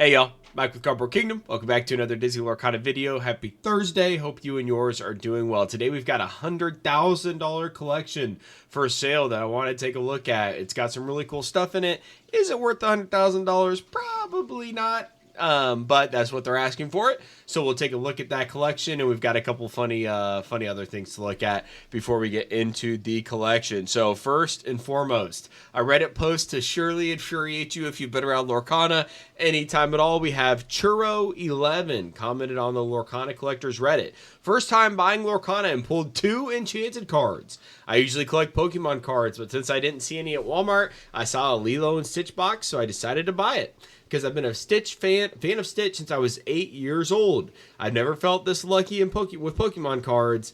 Hey y'all, Mike with Cardboard Kingdom. Welcome back to another Disney Lorcana video. Happy Thursday. Hope you and yours are doing well. Today we've got a $100,000 collection for sale that I want to take a look at. It's got some really cool stuff in it. Is it worth $100,000? Probably not. But that's what they're asking for it. So we'll take a look at that collection, and we've got a couple funny other things to look at before we get into the collection. So first and foremost, a Reddit post to surely infuriate you if you've been around Lorcana anytime at all. We have Churro11 commented on the Lorcana Collectors Reddit. First time buying Lorcana and pulled 2 enchanted cards. I usually collect Pokemon cards, but since I didn't see any at Walmart, I saw a Lilo and Stitch box, so I decided to buy it. Because I've been a Stitch fan of Stitch since I was 8 years old. I've never felt this lucky with Pokemon cards.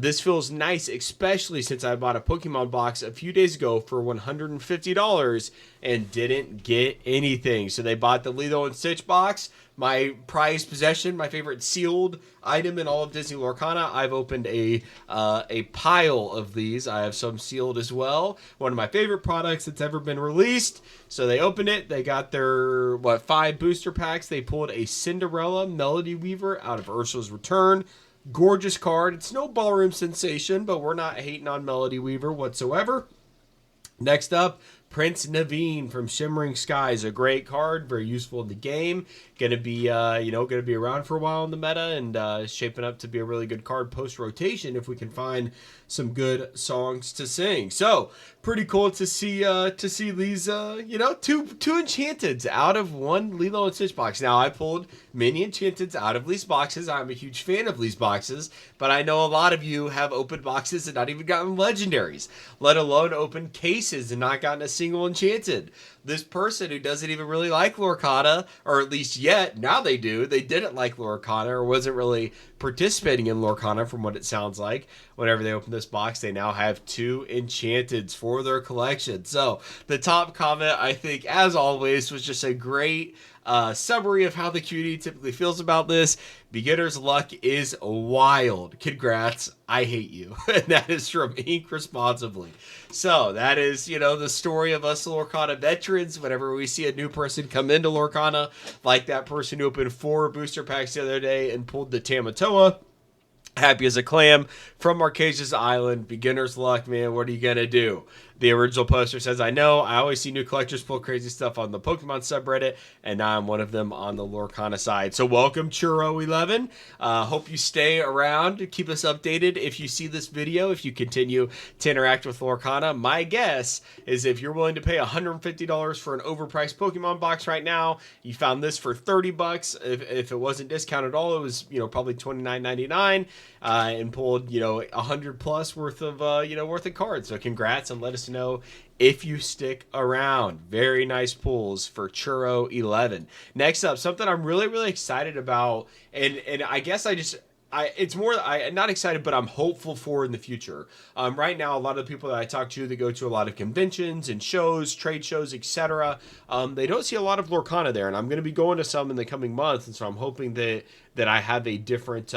This feels nice, especially since I bought a Pokemon box a few days ago for $150 and didn't get anything. So they bought the Lilo and Stitch box, my prized possession, my favorite sealed item in all of Disney Lorcana. I've opened a pile of these. I have some sealed as well. One of my favorite products that's ever been released. So they opened it. They got their 5 booster packs. They pulled a Cinderella Melody Weaver out of Ursula's Return. Gorgeous card. It's no ballroom sensation, but we're not hating on Melody Weaver whatsoever. Next up, Prince Naveen from Shimmering Skies, a great card, very useful in the game. Gonna be around for a while in the meta, and shaping up to be a really good card post rotation if we can find some good songs to sing. So pretty cool to see these two enchanteds out of one Lilo and Stitch box. Now I pulled many enchanteds out of these boxes. I'm a huge fan of these boxes, but I know a lot of you have opened boxes and not even gotten legendaries, let alone opened cases and not gotten a single enchanted. This person who doesn't even really like Lorcana, or at least yet, now they do. They didn't like Lorcana or wasn't really participating in Lorcana from what it sounds like. Whenever they open this box, they now have 2 enchanteds for their collection. So the top comment, I think, as always, was just a great summary of how the community typically feels about this. Beginner's luck is wild. Congrats. I hate you. And that is from Ink Responsibly. So that is, the story of us Lorcana veterans. Whenever we see a new person come into Lorcana, like that person who opened 4 booster packs the other day and pulled the Tamatoa, happy as a clam from Marquesia's Island. Beginner's luck, man. What are you going to do? The original poster says, I know, I always see new collectors pull crazy stuff on the Pokemon subreddit, and now I'm one of them on the Lorcana side. So welcome, Churro11. Hope you stay around to keep us updated if you see this video, if you continue to interact with Lorcana. My guess is if you're willing to pay $150 for an overpriced Pokemon box right now, you found this for $30. If it wasn't discounted at all, it was probably $29.99, and pulled 100 plus worth of cards. So congrats, and let us know if you stick around. Very nice pulls for Churro11. Next up, something I'm really excited about, and I guess I'm not excited, but I'm hopeful for in the future. Right now, a lot of the people that I talk to that go to a lot of conventions and shows, trade shows, etc., they don't see a lot of Lorcana there, and I'm going to be going to some in the coming months, and so I'm hoping that I have a different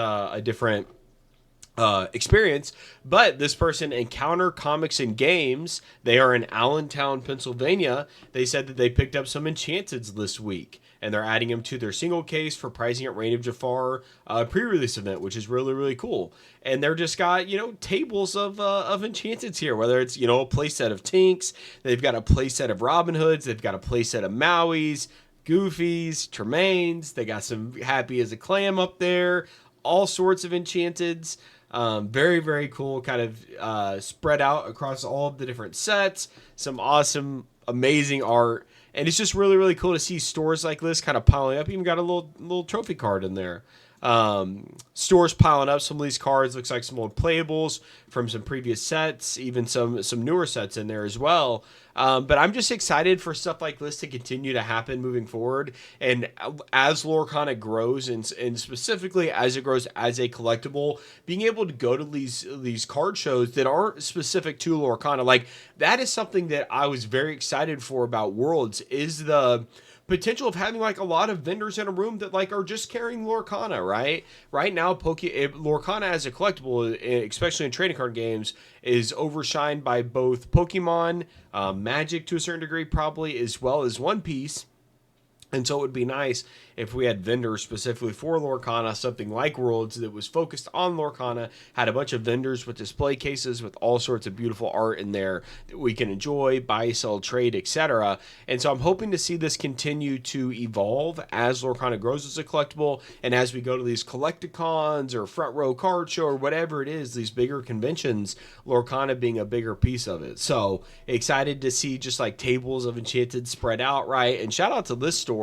experience. But this person, Encounter Comics and Games, they are in Allentown, Pennsylvania. They said that they picked up some enchanteds this week, and they're adding them to their single case for pricing at Reign of Jafar pre-release event, which is really cool. And they're just got tables of enchanteds here, whether it's a playset of Tinks, they've got a playset of Robin Hoods, they've got a playset of Mauis, Goofies, Tremaines, they got some Happy as a Clam up there, all sorts of enchanteds. Very cool, kind of spread out across all of the different sets. Some awesome, amazing art, and it's just really cool to see stores like this kind of piling up. Even got a little trophy card in there. Stores piling up some of these cards. Looks like some old playables from some previous sets, even some newer sets in there as well. But I'm just excited for stuff like this to continue to happen moving forward. And as Lorcana grows, and specifically as it grows as a collectible, being able to go to these card shows that aren't specific to Lorcana, like that is something that I was very excited for about Worlds, is the potential of having like a lot of vendors in a room that like are just carrying Lorcana, right? Right now, Lorcana as a collectible, especially in trading card games, is overshined by both Pokemon, Magic to a certain degree, probably, as well as One Piece. And so it would be nice if we had vendors specifically for Lorcana, something like Worlds that was focused on Lorcana, had a bunch of vendors with display cases with all sorts of beautiful art in there that we can enjoy, buy, sell, trade, etc. And so I'm hoping to see this continue to evolve as Lorcana grows as a collectible, and as we go to these collecticons or front row card show or whatever it is, these bigger conventions, Lorcana being a bigger piece of it. So excited to see just like tables of Enchanted spread out, right? And shout out to this store.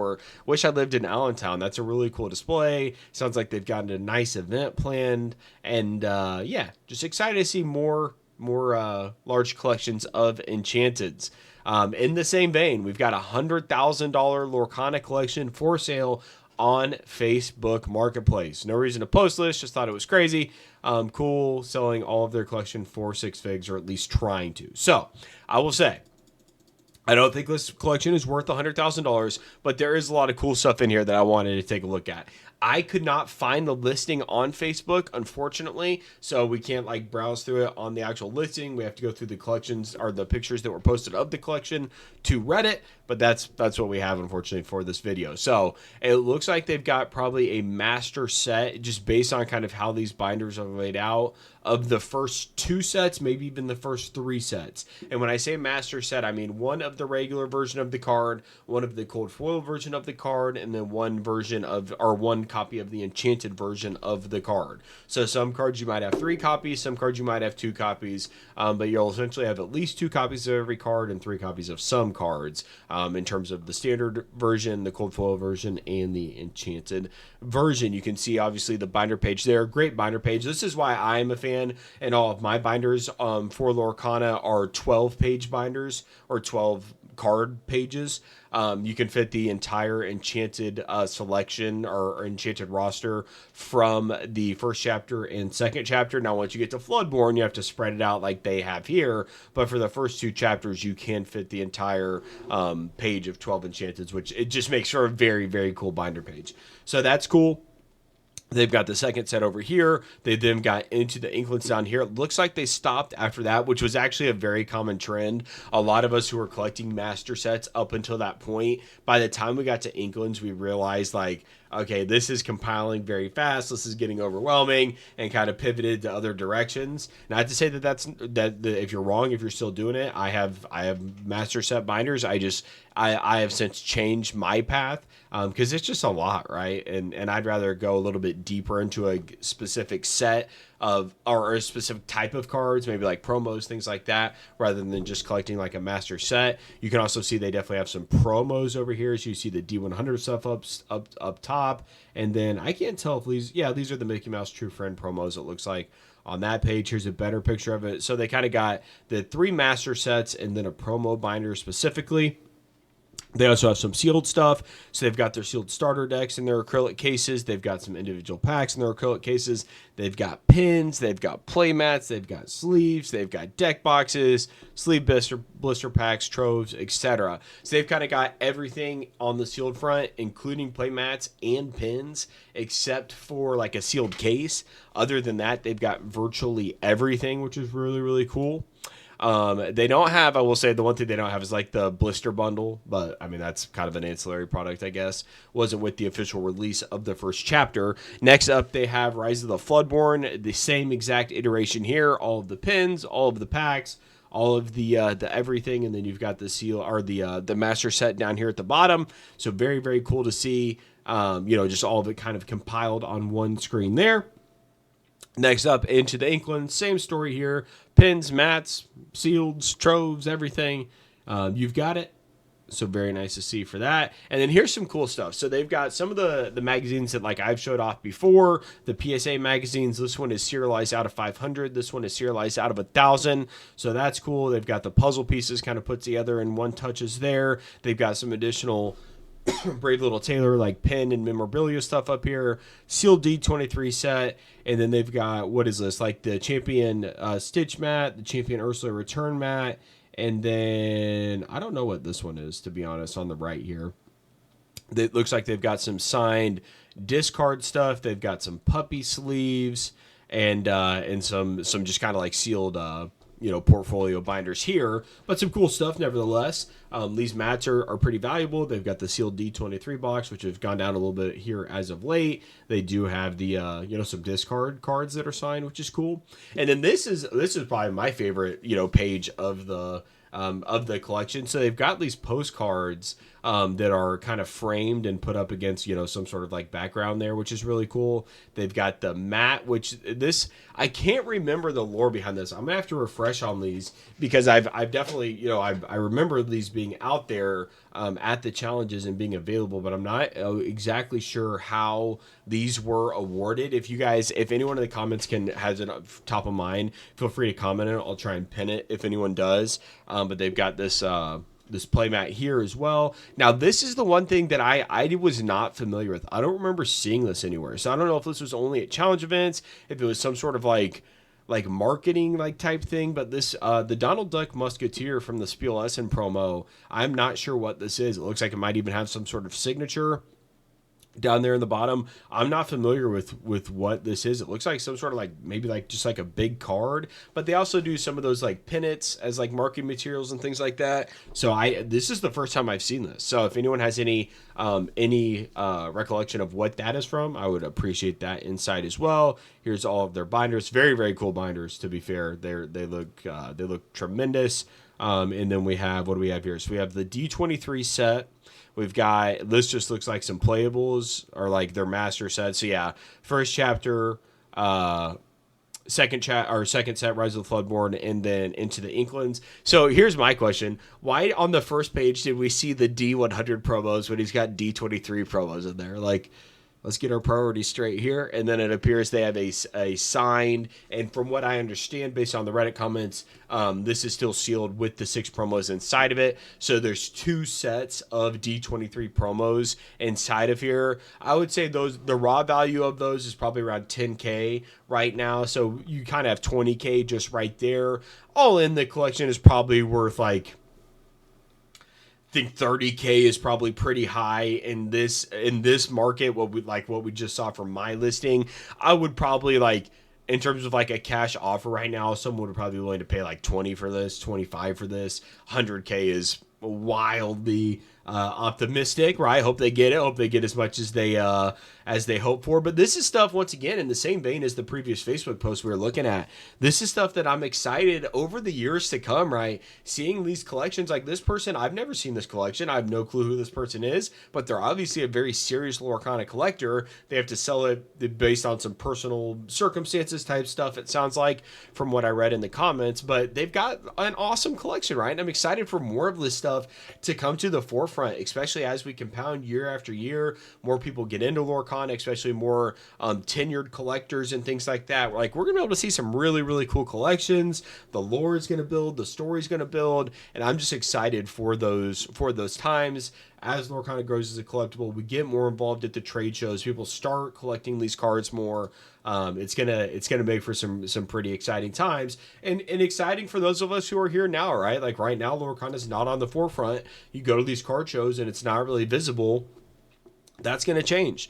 Wish I lived in Allentown. That's a really cool display. Sounds like they've gotten a nice event planned, and yeah, just excited to see more large collections of Enchanteds. In the same vein, we've got $100,000 Lorcana collection for sale on Facebook Marketplace. No reason to post this, just thought it was crazy. Cool, selling all of their collection for 6 figs, or at least trying to. So I will say, I don't think this collection is worth $100,000, but there is a lot of cool stuff in here that I wanted to take a look at. I could not find the listing on Facebook, unfortunately, so we can't like browse through it on the actual listing. We have to go through the collections or the pictures that were posted of the collection to Reddit, but that's what we have, unfortunately, for this video. So it looks like they've got probably a master set, just based on kind of how these binders are laid out, of the first 2 sets, maybe even the first 3 sets. And when I say master set, I mean one of the regular version of the card, one of the cold foil version of the card, and then one copy of the enchanted version of the card. So some cards you might have 3 copies, some cards you might have 2 copies, but you'll essentially have at least 2 copies of every card and 3 copies of some cards, in terms of the standard version, the cold foil version, and the enchanted version. You can see obviously the binder page there. Great binder page. This is why I'm a fan, and all of my binders for Lorcana are 12-page binders, or 12 card pages. You can fit the entire enchanted selection or enchanted roster from the first chapter and second chapter. Now, once you get to Floodborn, you have to spread it out like they have here. But for the first 2 chapters, you can fit the entire page of 12 enchanteds, which it just makes for a very, very cool binder page. So that's cool. They've got the second set over here. They then got into the Inklings down here. It looks like they stopped after that, which was actually a very common trend. A lot of us who were collecting master sets up until that point, by the time we got to Inklings, we realized, like, okay, this is compiling very fast. This is getting overwhelming, and kind of pivoted to other directions. Not to say that if you're wrong, if you're still doing it, I have master set binders. I have since changed my path, because it's just a lot, right? And I'd rather go a little bit deeper into a specific set of, or a specific type of cards, maybe like promos, things like that, rather than just collecting like a master set. You can also see they definitely have some promos over here. So you see the D100 stuff up top, and then I can't tell if these are the Mickey Mouse True Friend promos, it looks like. On that page, here's a better picture of it. So they kind of got the 3 master sets and then a promo binder specifically. They also have some sealed stuff. So they've got their sealed starter decks in their acrylic cases. They've got some individual packs in their acrylic cases. They've got pins. They've got play mats. They've got sleeves. They've got deck boxes, sleeve blister packs, troves, etc. So they've kind of got everything on the sealed front, including play mats and pins, except for like a sealed case. Other than that, they've got virtually everything, which is really, really cool. They don't have, I will say, the one thing they don't have is like the blister bundle, but I mean, that's kind of an ancillary product, I guess. Wasn't with the official release of the first chapter. Next up, they have Rise of the Floodborn, the same exact iteration here, all of the pins, all of the packs, all of the everything, and then you've got the seal, or the master set down here at the bottom. So very, very cool to see, just all of it kind of compiled on one screen there. Next up, into the Inklings, same story here. Pins, mats, sealeds, troves, everything. You've got it. So very nice to see for that. And then here's some cool stuff. So they've got some of the magazines that like I've showed off before. The PSA magazines. This one is serialized out of 500. This one is serialized out of 1,000. So that's cool. They've got the puzzle pieces kind of put together in one touches there. They've got some additional Brave Little Taylor like pen and memorabilia stuff up here, sealed D23 set, and then they've got, what is this, like the Champion Stitch mat, the Champion Ursula Return mat, and then I don't know what this one is, to be honest, on the right here. It looks like they've got some signed discard stuff. They've got some puppy sleeves and some just kind of like sealed portfolio binders here, but some cool stuff nevertheless. These mats are pretty valuable. They've got the sealed D23 box, which have gone down a little bit here as of late. They do have the some discard cards that are signed, which is cool. And then this is probably my favorite page of the collection. So they've got these postcards that are kind of framed and put up against some sort of like background there, which is really cool. They've got the mat, which I can't remember the lore behind this. I'm gonna have to refresh on these because I've definitely I remember these being out there at the challenges and being available, but I'm not exactly sure how these were awarded. If anyone in the comments has it top of mind, feel free to comment on it. I'll try and pin it if anyone does. But they've got this playmat here as well. Now, this is the one thing that I was not familiar with. I don't remember seeing this anywhere. So I don't know if this was only at challenge events, if it was some sort of like marketing type thing, but this the Donald Duck Musketeer from the Spiel Essen promo, I'm not sure what this is. It looks like it might even have some sort of signature down there in the bottom. I'm not familiar with what this is. It looks like some sort of maybe just a big card, but they also do some of those pinnets as marketing materials and things like that. So this is the first time I've seen this. So if anyone has any recollection of what that is from, I would appreciate that insight as well. Here's all of their binders. Very, very cool binders, to be fair. They look tremendous. And then what do we have here? So we have the D23 set. We've got, this just looks like some playables or their master set. So yeah, first chapter, second set, Rise of the Floodborn, and then Into the Inklings. So here's my question. Why on the first page did we see the D100 promos when he's got D23 promos in there? Let's get our priorities straight here. And then it appears they have a signed, and from what I understand based on the Reddit comments, this is still sealed with the 6 promos inside of it. So there's 2 sets of D23 promos inside of here. I would say the raw value of those is probably around 10K right now. So you kind of have 20K just right there. All in, the collection is probably worth I think 30K is probably pretty high in this market. What we just saw from my listing, I would probably in terms of a cash offer right now, someone would probably be willing to pay 20 for this, 25 for this. 100K is wildly optimistic, right? Hope they get it. Hope they get as much as they hope for. But this is stuff, once again, in the same vein as the previous Facebook post we were looking at. This is stuff that I'm excited over the years to come, right? Seeing these collections, this person, I've never seen this collection. I have no clue who this person is, but they're obviously a very serious Lorcana collector. They have to sell it based on some personal circumstances type stuff, it sounds like, from what I read in the comments. But they've got an awesome collection, right? And I'm excited for more of this stuff to come to the forefront, especially as we compound year after year. More people get into Lorcana, especially more tenured collectors and things like that. We're going to be able to see some really, really cool collections. The lore is going to build, the story is going to build, and I'm just excited for those times. As Lorcana grows as a collectible, we get more involved at the trade shows. People start collecting these cards more. It's gonna make for some pretty exciting times, and exciting for those of us who are here now, right? Right now, Lorcana is not on the forefront. You go to these card shows and it's not really visible. That's gonna change.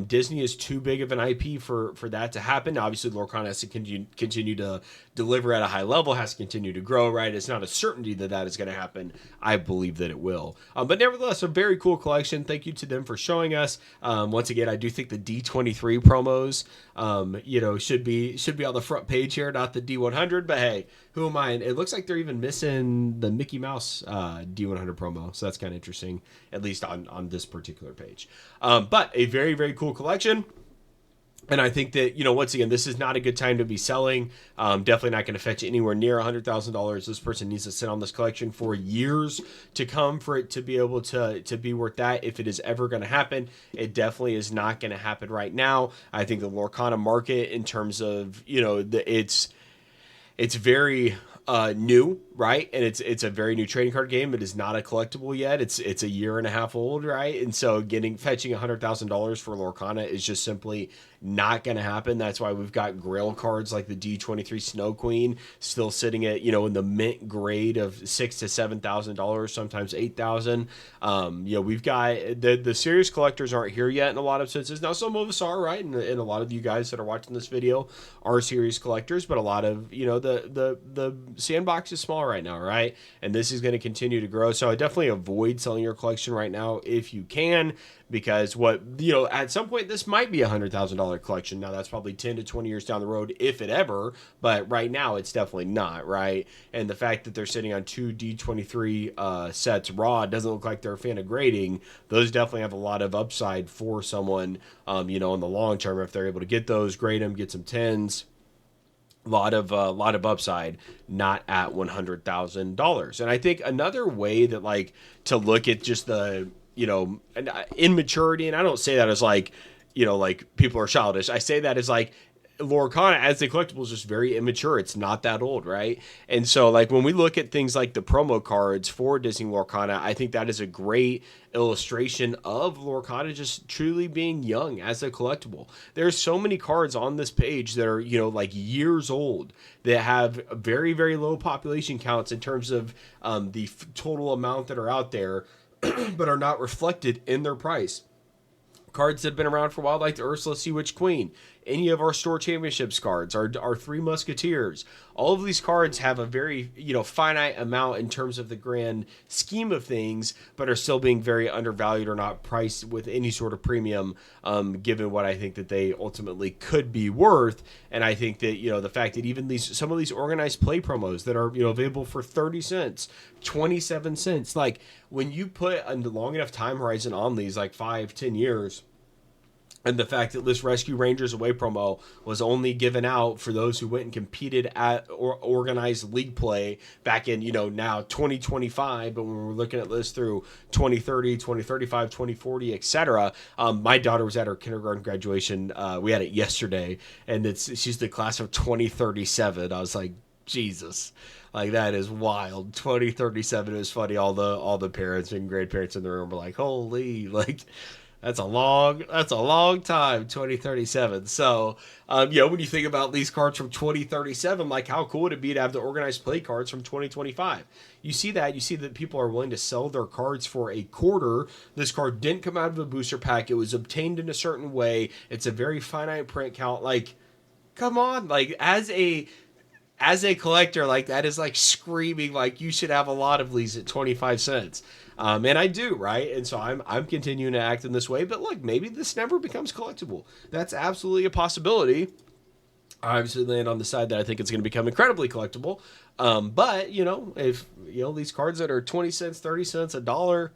Disney is too big of an IP for that to happen. Obviously, Lorcana has to continue to deliver at a high level, has to continue to grow, right? It's not a certainty that is going to happen. I believe that it will. But nevertheless, a very cool collection. Thank you to them for showing us. Once again, I do think the D23 promos, should be on the front page here, not the D100. But hey, who am I? And it looks like they're even missing the Mickey Mouse D100 promo. So that's kind of interesting, at least on this particular page. But a very, very cool collection. And I think that, once again, this is not a good time to be selling. Definitely not going to fetch anywhere near $100,000. This person needs to sit on this collection for years to come for it to be able to be worth that. If it is ever going to happen, it definitely is not going to happen right now. I think the Lorcana market, in terms of, it's very new, right? And it's a very new trading card game. It is not a collectible yet. It's a year and a half old, right? And so fetching $100,000 for Lorcana is just simply not going to happen. That's why we've got grail cards like the D23 Snow Queen still sitting at, in the mint grade of $6,000 to $7,000, sometimes $8,000. We've got the serious collectors aren't here yet in a lot of senses. Now, some of us are, right? And a lot of you guys that are watching this video are serious collectors, but a lot of, the sandbox is small right now, right? And this is going to continue to grow. So I definitely avoid selling your collection right now if you can, because at some point this might be $100,000 collection. Now that's probably 10 to 20 years down the road, if it ever, but right now it's definitely not, right? And the fact that they're sitting on two D23 sets raw doesn't look like they're a fan of grading. Those definitely have a lot of upside for someone, in the long term, if they're able to get those, grade them, get some 10s. Lot of upside, not at $100,000. And I think another way that to look at just the immaturity, and I don't say that as people are childish. I say that as Lorcana as the collectible is just very immature. It's not that old, right? And so when we look at things like the promo cards for Disney Lorcana, I think that is a great illustration of Lorcana just truly being young as a collectible. There's so many cards on this page that are years old that have very, very low population counts in terms of the total amount that are out there, but are not reflected in their price. Cards that have been around for a while, like the Ursula Sea Witch Queen, any of our store championships cards, our Three Musketeers. All of these cards have a very, finite amount in terms of the grand scheme of things, but are still being very undervalued or not priced with any sort of premium, given what I think that they ultimately could be worth. And I think that, the fact that even some of these organized play promos that are, available for 30 cents, 27 cents, when you put a long enough time horizon on these, 5-10 years, and the fact that this Rescue Rangers Away promo was only given out for those who went and competed at organized league play back in, now 2025, but when we're looking at this through 2030, 2035, 2040, etc. My daughter was at her kindergarten graduation. We had it yesterday, and she's the class of 2037. I was like, Jesus. That is wild. 2037 is funny. All the parents and grandparents in the room were like, holy, that's a long time, 2037. So, when you think about these cards from 2037, how cool would it be to have the organized play cards from 2025? You see that people are willing to sell their cards for a quarter. This card didn't come out of a booster pack. It was obtained in a certain way. It's a very finite print count. Come on, as a collector, that is screaming you should have a lot of these at 25 cents. And I do, right? And so I'm continuing to act in this way. But look, maybe this never becomes collectible. That's absolutely a possibility. I obviously land on the side that I think it's going to become incredibly collectible. But, if, these cards that are 20 cents, 30 cents, $1,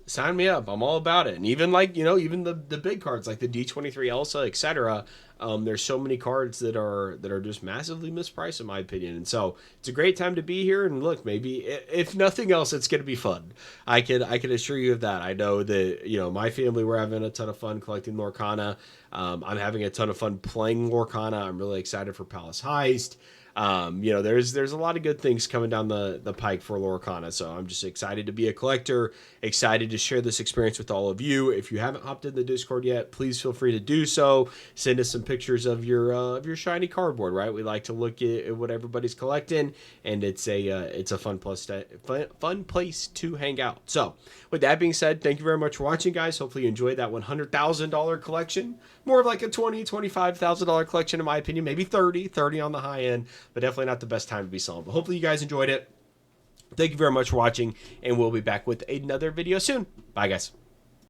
sign me up. I'm all about it. And even even the big cards like the D23 Elsa, etc. There's so many cards that are just massively mispriced in my opinion. And so it's a great time to be here. And look, maybe if nothing else, it's going to be fun. I can assure you of that. I know that, my family, we're having a ton of fun collecting Lorcana. I'm having a ton of fun playing Lorcana. I'm really excited for Palace Heist. There's a lot of good things coming down the pike for Lorcana. So I'm just excited to be a collector, excited to share this experience with all of you. If you haven't hopped in the Discord yet, please feel free to do so. Send us some pictures of your shiny cardboard, right? We like to look at what everybody's collecting, and it's a fun place to hang out. So with that being said, thank you very much for watching, guys. Hopefully you enjoyed that $100,000 collection. More of a $25,000 collection in my opinion, maybe 30 on the high end, but definitely not the best time to be selling. But hopefully you guys enjoyed it. Thank you very much for watching, and we'll be back with another video soon. Bye, guys.